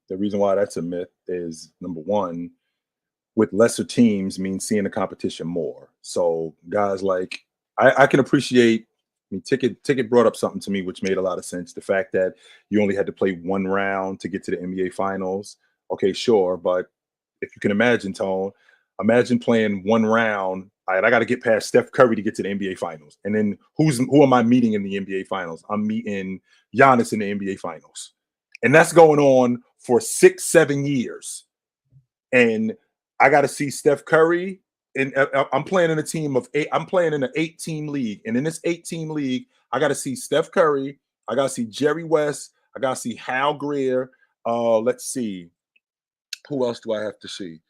The reason why that's a myth is number one, with lesser teams means seeing the competition more. So guys like I can appreciate. I mean, Ticket brought up something to me which made a lot of sense. The fact that you only had to play one round to get to the NBA Finals. Okay, sure, but if you can imagine, Tone, imagine playing one round. All right, I got to get past Steph Curry to get to the NBA Finals, and then who am I meeting in the NBA Finals? I'm meeting Giannis in the NBA Finals. And that's going on for 6-7 years. And I got to see Steph Curry I'm playing in a team of 8. I'm playing in an 8-team league, and in this 8-team league, I got to see Steph Curry. I got to see Jerry West. I got to see Hal Greer. Let's see, who else do I have to see?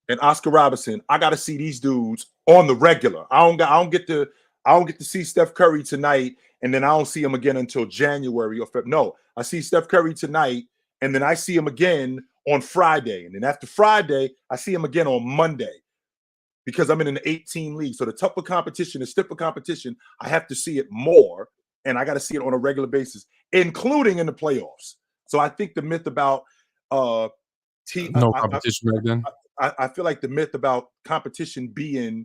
And Oscar Robertson. I got to see these dudes on the regular. I don't get to see Steph Curry tonight, and then I don't see him again until January or February. No, I see Steph Curry tonight, and then I see him again on Friday, and then after Friday, I see him again on Monday, because I'm in an 8-team league. So the tougher competition, the stiffer competition, I have to see it more, and I got to see it on a regular basis, including in the playoffs. So I think the myth about no competition back then. I feel like the myth about competition being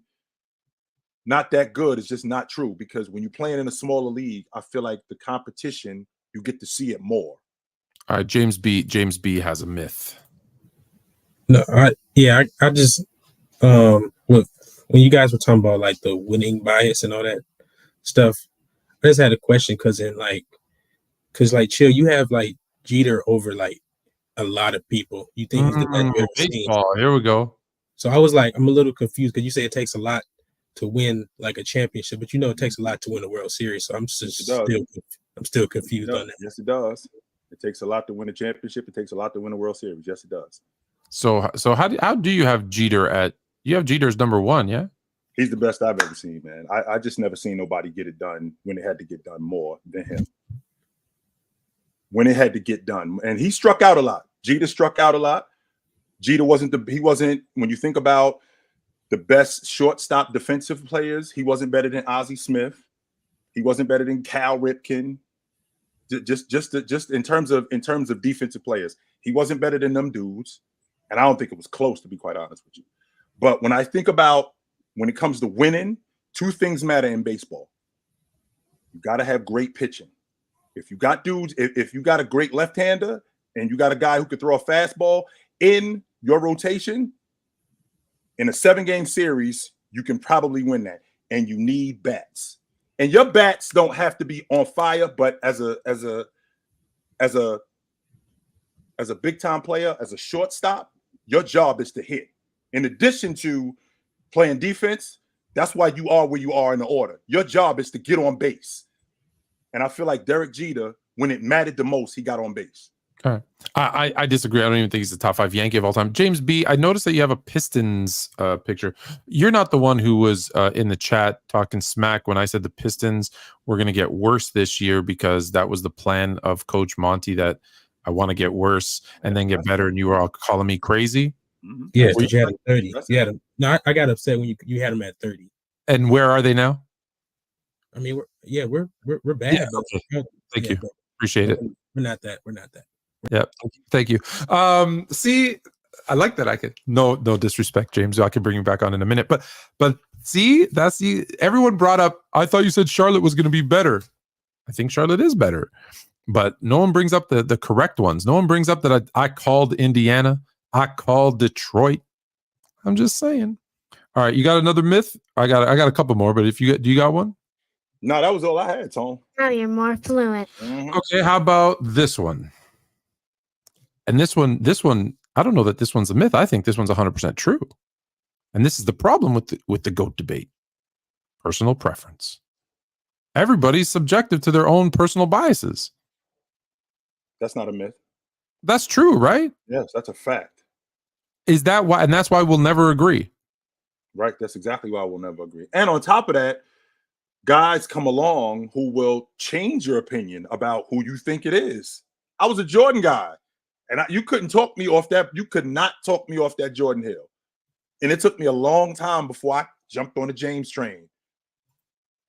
not that good is just not true, because when you're playing in a smaller league, I feel like the competition, you get to see it more. All right, James B has a myth. No, I just look, when you guys were talking about like the winning bias and all that stuff, I just had a question because chill, you have like Jeter over like a lot of people. You think he's the best you ever seen? Baseball. Here we go. So I was like, I'm a little confused because you say it takes a lot to win like a championship, but it takes a lot to win a World Series. So I'm still confused on that. Yes, it does. It takes a lot to win a championship. It takes a lot to win a World Series. Yes, it does. So how do you have Jeter at? You have Jeter as number 1, yeah? He's the best I've ever seen, man. I just never seen nobody get it done when it had to get done more than him. When it had to get done, and he struck out a lot. Jeter struck out a lot. Jeter wasn't when you think about the best shortstop defensive players, he wasn't better than Ozzie Smith. He wasn't better than Cal Ripken. Just in terms of defensive players, he wasn't better than them dudes. And I don't think it was close, to be quite honest with you. But when I think about when it comes to winning, 2 things matter in baseball. You got to have great pitching. If you got dudes, if you got a great left-hander and you got a guy who could throw a fastball in your rotation, in a 7-game series, you can probably win that. And you need bats. And your bats don't have to be on fire, but as a big-time player, as a shortstop, your job is to hit. In addition to playing defense, that's why you are where you are in the order. Your job is to get on base. And I feel like Derek Jeter, when it mattered the most, he got on base. All right. I disagree. I don't even think he's the top 5 Yankee of all time. James B, I noticed that you have a Pistons picture. You're not the one who was in the chat talking smack when I said the Pistons were going to get worse this year, because that was the plan of Coach Monty, that I want to get worse and then get better, and you were all calling me crazy. Mm-hmm. Yeah, you had him 30. You had him. No, I got upset when you had him at 30. And where are they now? I mean, we're bad. Yeah, okay. Thank you. Appreciate it. We're not that. Yeah, thank you. See, I like that. I could no disrespect, James. I can bring you back on in a minute. But see, everyone brought up. I thought you said Charlotte was going to be better. I think Charlotte is better, but no one brings up the correct ones. No one brings up that I called Indiana. I called Detroit. I'm just saying. All right, you got another myth? I got a couple more, but do you got one? No, that was all I had, Tom. Now you're more fluent. Mm-hmm. Okay, how about this one? And this one, I don't know that this one's a myth. I think this one's 100% true. And this is the problem with the GOAT debate. Personal preference. Everybody's subjective to their own personal biases. That's not a myth. That's true, right? Yes, that's a fact. Is that why? And that's why we'll never agree. Right. That's exactly why we'll never agree. And on top of that, guys come along who will change your opinion about who you think it is. I was a Jordan guy, and you couldn't talk me off that. You could not talk me off that Jordan Hill. And it took me a long time before I jumped on the James train.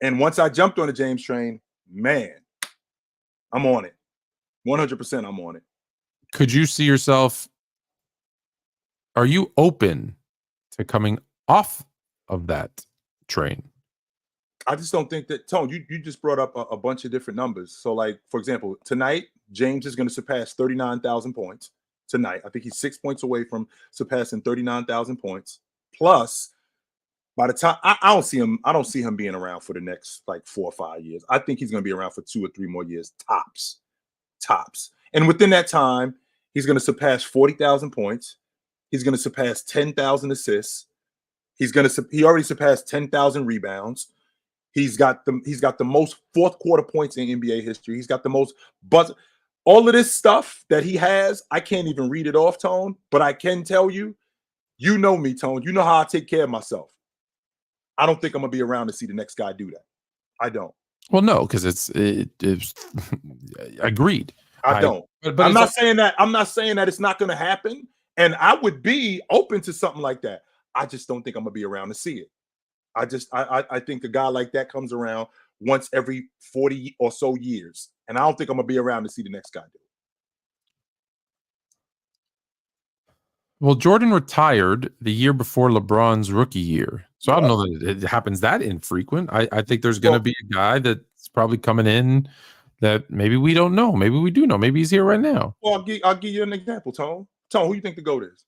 And once I jumped on the James train, man, I'm on it. 100% I'm on it. Could you see yourself? Are you open to coming off of that train? I just don't think that, Tone, you just brought up a bunch of different numbers. So, like, for example, tonight, James is going to surpass 39,000 points tonight. I think he's 6 points away from surpassing 39,000 points. Plus, by the time I don't see him being around for the next like 4 or 5 years. I think he's going to be around for 2 or 3 more years, tops. And within that time, he's going to surpass 40,000 points. He's going to surpass 10,000 assists. He already surpassed 10,000 rebounds. He's got the most fourth quarter points in NBA history. He's got the most buzz. All of this stuff that he has, I can't even read it off, Tone, but I can tell you, you know me, Tone. You know how I take care of myself. I don't think I'm gonna be around to see the next guy do that. I don't. Well, no, because it's agreed. I don't. But I'm not saying that. I'm not saying that it's not going to happen. And I would be open to something like that. I just don't think I'm gonna be around to see it. I think a guy like that comes around once every 40 or so years, and I don't think I'm gonna be around to see the next guy do it. Well, Jordan retired the year before LeBron's rookie year, so I don't know that it happens that infrequent. I think there's going to be a guy that's probably coming in that maybe we don't know, maybe we do know, maybe he's here right now. Well, I'll give you an example, Tone. Tone, who you think the GOAT is?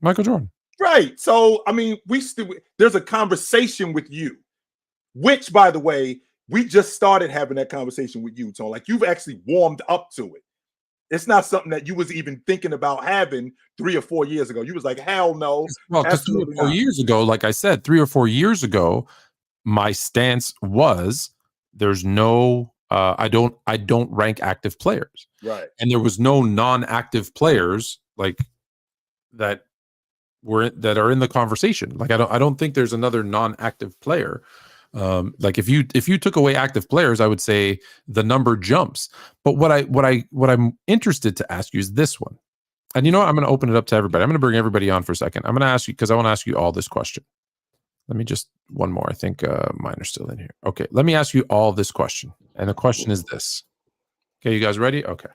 Michael Jordan. Right. So, I mean, there's a conversation with you, which, by the way, we just started having that conversation with you, Tone. Like, you've actually warmed up to it. It's not something that you was even thinking about having 3 or 4 years ago. You was like, hell no. Well, because 3 or 4 years ago, like I said, 3 or 4 years ago, my stance was there's no I don't rank active players. Right. And there was no non-active players like that are in the conversation. Like I don't think there's another non-active player. Like if you took away active players, I would say the number jumps. But what I'm interested to ask you is this one. And you know what? I'm going to open it up to everybody. I'm going to bring everybody on for a second. I'm going to ask you because I want to ask you all this question. Let me just one more. I think mine are still in here. Okay, let me ask you all this question. And the question is this. Okay, you guys ready? Okay.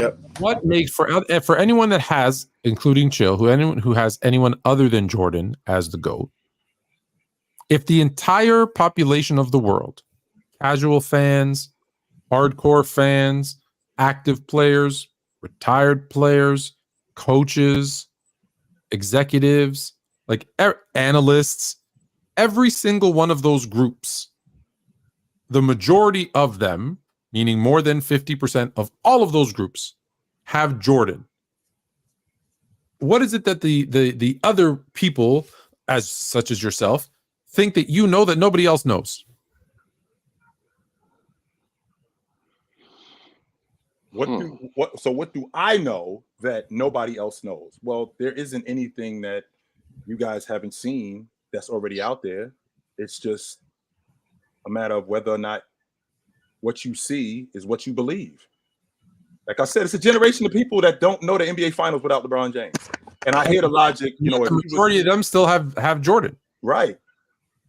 Yep. What makes for anyone that has, including Chill, anyone who has anyone other than Jordan as the GOAT, if the entire population of the world, casual fans, hardcore fans, active players, retired players, coaches, executives, like analysts, every single one of those groups, the majority of them, meaning more than 50% of all of those groups, have Jordan. What is it that the other people, as such as yourself, think that you know that nobody else knows? What do I know that nobody else knows? Well, there isn't anything that you guys haven't seen that's already out there. It's just a matter of whether or not what you see is what you believe. Like I said, it's a generation of people that don't know the NBA Finals without LeBron James. And I hear the logic, you know, the majority of them still have Jordan. Right.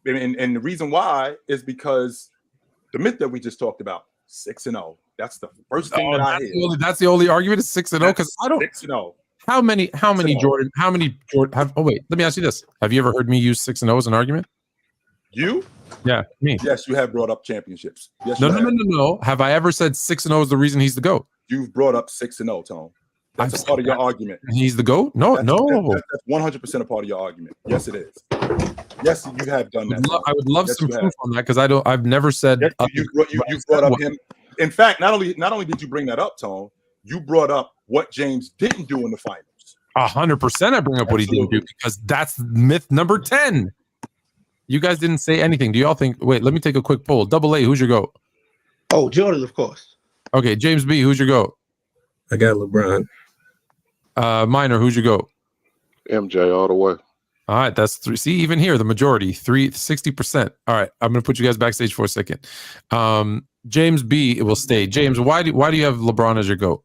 And the reason why is because the myth that we just talked about, 6-0. That's the first thing that I hear. That's the only argument is 6-0 because I don't 6-0. How many Jordan have, oh wait, let me ask you this. Have you ever heard me use 6-0 as an argument? You? Yeah, me. Yes, you have brought up championships. Yes, no. Have I ever said 6-0 is the reason he's the GOAT? You've brought up 6-0, Tom. That's a part of your argument. He's the GOAT? No. That's 100% a part of your argument. Yes, it is. Yes, you have done that. I would love some proof on that because I've never said you brought up him. In fact, not only did you bring that up, Tom, you brought up what James didn't do in the finals. 100% I bring up what he didn't do because that's myth number 10. You guys didn't say anything. Do y'all think? Wait, let me take a quick poll. Double A, who's your GOAT? Oh, Jordan, of course. Okay, James B, who's your GOAT? I got LeBron. Minor, who's your GOAT? MJ all the way. All right, that's 3. See, even here, the majority, 60%. All right, I'm going to put you guys backstage for a second. James B, it will stay. James, why do you have LeBron as your GOAT?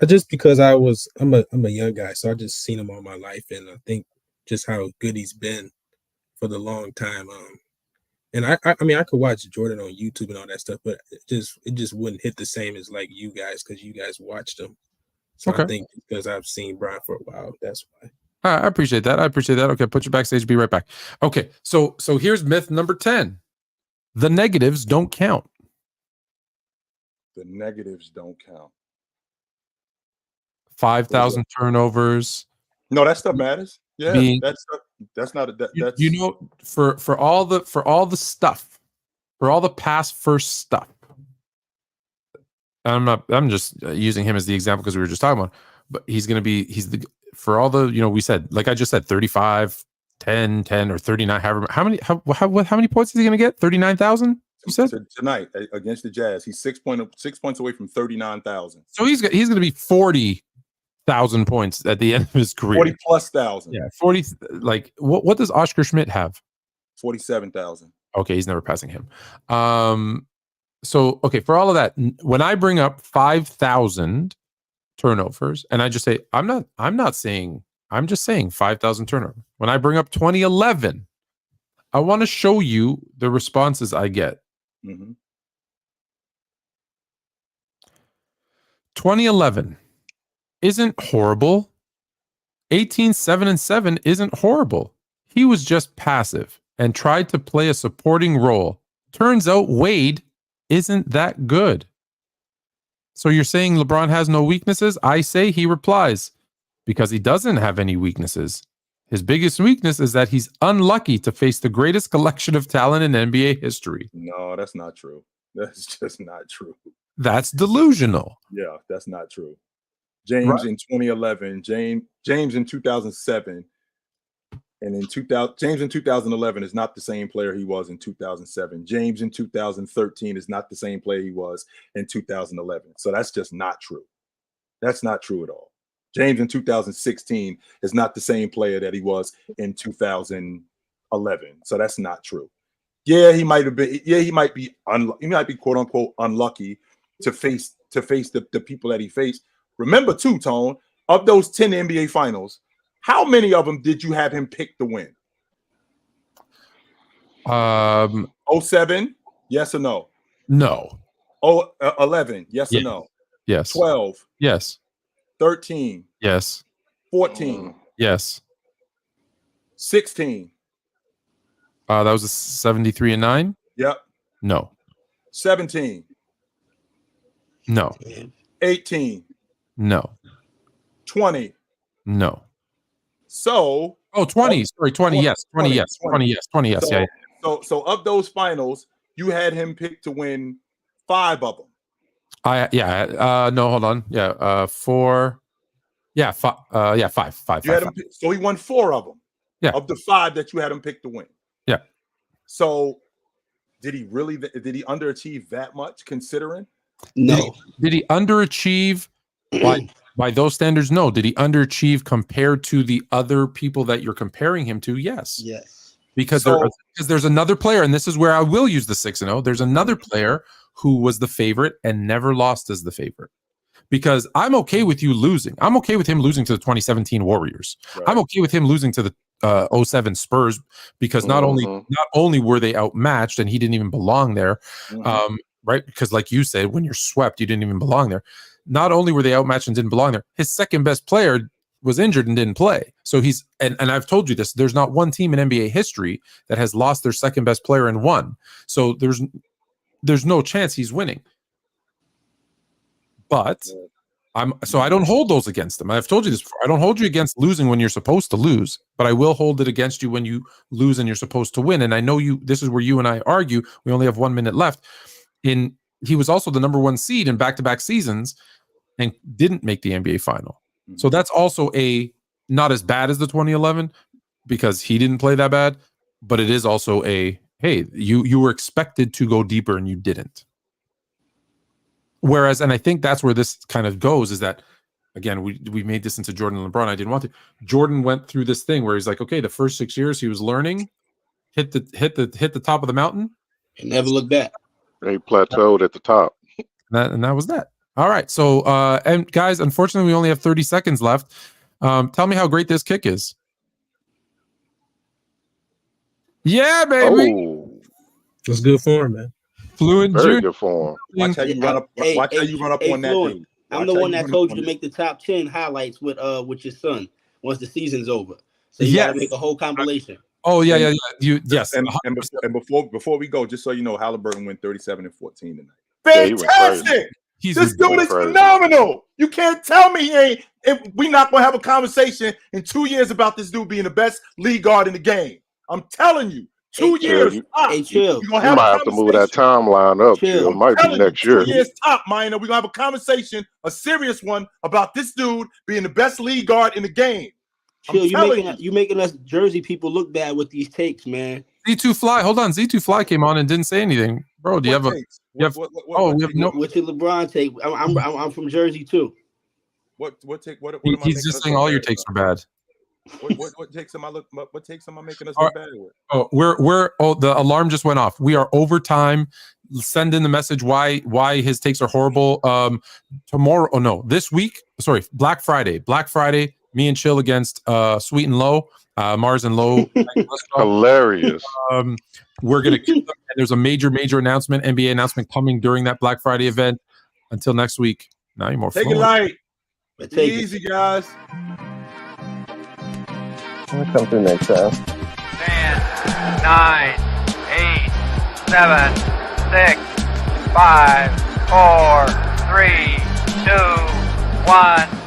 Just because I'm a young guy, so I just seen him all my life, and I think just how good he's been for the long time. And I mean, I could watch Jordan on YouTube and all that stuff, but it just wouldn't hit the same as like you guys because you guys watched him. So okay. I think because I've seen Brian for a while, that's why. I appreciate that. Okay, put you backstage. Be right back. Okay, so here's myth number 10. The negatives don't count. The negatives don't count. 5,000 turnovers. No, that stuff matters. Yeah, that's not a that's you know for all the stuff, for all the pass first stuff. I'm just using him as the example because we were just talking about. But he's for all the we said, like I just said, 35, 10, 10, or 39. How many points is he going to get? 39,000. You said tonight against the Jazz, he's 6 points away from 39,000. So he's going to be 40,000 points at the end of his career. 40 plus thousand. Yeah, 40. Like what does Oscar Schmidt have? 47,000. Okay, he's never passing him. So okay, for all of that, when I bring up 5,000 turnovers, and I just say I'm just saying 5,000 turnovers. When I bring up 2011, I want to show you the responses I get. 2011 isn't horrible. 18, 7, and 7 isn't horrible. He was just passive and tried to play a supporting role. Turns out Wade isn't that good. So you're saying LeBron has no weaknesses? I say he replies, because he doesn't have any weaknesses. His biggest weakness is that he's unlucky to face the greatest collection of talent in NBA history. No, that's not true. That's just not true. That's delusional. Yeah, that's not true. James in 2011, James in 2007, and James in 2011 is not the same player he was in 2007. James in 2013 is not the same player he was in 2011. So that's just not true. That's not true at all. James in 2016 is not the same player that he was in 2011. So that's not true. Yeah, he might have been. Yeah, he might be quote unquote unlucky to face the people that he faced. Remember too, Tone, of those 10 NBA finals, how many of them did you have him pick to win? 07, yes or no? No. 11, yes or no? Yes. 12. Yes. 13. Yes. 14. Yes. 16. That was a 73 and 9? Yep. No. 17. No. 18. No. 20. No. So 20. Sorry, 20. Yes. 20. Yes. 20. Yes. 20. Yes. So, Yeah. So of those finals, you had him picked to win 5 of them. No, hold on. Yeah. 4. Yeah. 5. Yeah. 5. You had him so he won 4 of them. Yeah. Of the 5 that you had him picked to win. Yeah. So did he underachieve that much considering? No. Did he underachieve by those standards? No. Did he underachieve compared to the other people that you're comparing him to? Yes. Yes. Because there's another player, and this is where I will use the 6-0. There's another player who was the favorite and never lost as the favorite. Because I'm okay with you losing. I'm okay with him losing to the 2017 Warriors. Right. I'm okay with him losing to the 07 Spurs because not only were they outmatched and he didn't even belong there, right? Because like you said, when you're swept, you didn't even belong there. Not only were they outmatched and didn't belong there, his second best player was injured and didn't play. So he's and I've told you this. There's not one team in NBA history that has lost their second best player and won. So there's no chance he's winning. But I don't hold those against them. I've told you this before. I don't hold you against losing when you're supposed to lose, but I will hold it against you when you lose and you're supposed to win. And I know this is where you and I argue. We only have 1 minute left. He was also the number 1 seed in back-to-back seasons and didn't make the NBA final. So that's also not as bad as the 2011 because he didn't play that bad, but it is also hey, you were expected to go deeper and you didn't. Whereas, and I think that's where this kind of goes is that, again, we made this into Jordan and LeBron. I didn't want to. Jordan went through this thing where he's like, okay, the first 6 years he was learning, hit the top of the mountain, and never looked back. He plateaued at the top. And that was that. All right. So, and guys, unfortunately, we only have 30 seconds left. Tell me how great this kick is. Yeah, baby. Oh, that's good form, man. Fluent, very good form. Watch how you run up. Watch how you run up on that dude. I'm the one that told you to make the top 10 highlights with your son once the season's over. So you gotta make a whole compilation. Oh yeah. Yes. And before we go, just so you know, Haliburton went 37 and 14 tonight. Fantastic. This dude is phenomenal. You can't tell me he ain't. We're not gonna have a conversation in 2 years about this dude being the best league guard in the game. I'm telling you, 2 years. Hey, chill. You might have to move that timeline up. Chill. It might be next year. 2 years top, Minor. We're gonna have a conversation, a serious one, about this dude being the best lead guard in the game. Chill. You making us Jersey people look bad with these takes, man. Z2 Fly. Hold on. Z2 Fly came on and didn't say anything, bro. Do you have takes? We have no. What's your LeBron take? I'm from Jersey too. What take? What He's just saying all your takes are bad. What takes am I making us look bad with? Oh, the alarm just went off. We are overtime. Send in the message why his takes are horrible. This week. Sorry, Black Friday. Me and Chill against Sweet and Low, Mars and Low. Hilarious. We're gonna keep them, and there's a major announcement, NBA announcement coming during that Black Friday event. Until next week. Now you're more take fluent. it light. Take easy, guys. I'll come through next time. 10, 9, 8, 7, 6, 5, 4, 3, 2, 1.